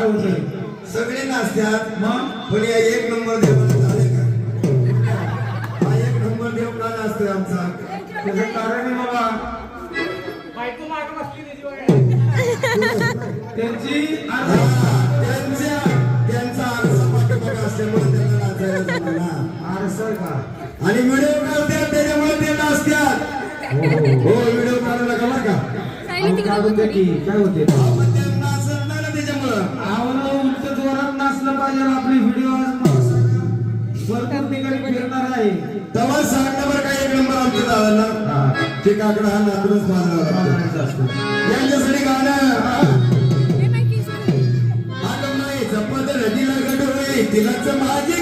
होते सगळे नाचतात मग पण या एक नंबर देवाला झाले का हा एक नंबर देव का नाचतोय आमचा त्याचं कारण आहे बाबा बायको मागं बसली त्याची बघा. त्यांची त्यांचा आरसा पाठीमागे असल्यामुळे त्यांना नाचायला जमलं ना आरसर का आणि व्हिडिओ काढतात त्याच्यामुळे ते नाचतात हो व्हिडिओ काढू नका बरं का काढून दे की काय होते आपण ते नाचत नाही ना त्याच्यामुळं आवलं उलट जोरात नाचलं पाहिजे आपली व्हिडिओ आज भरपूर ठिकाणी फिरणार आहे तेव्हा सांगणं बरं का एक नंबर आमच्या दादांना ते काकडा हा नातूनच मानला यांच्यासाठी गाणं हा नाही जपत नदीला गडोळे तिलाच माझी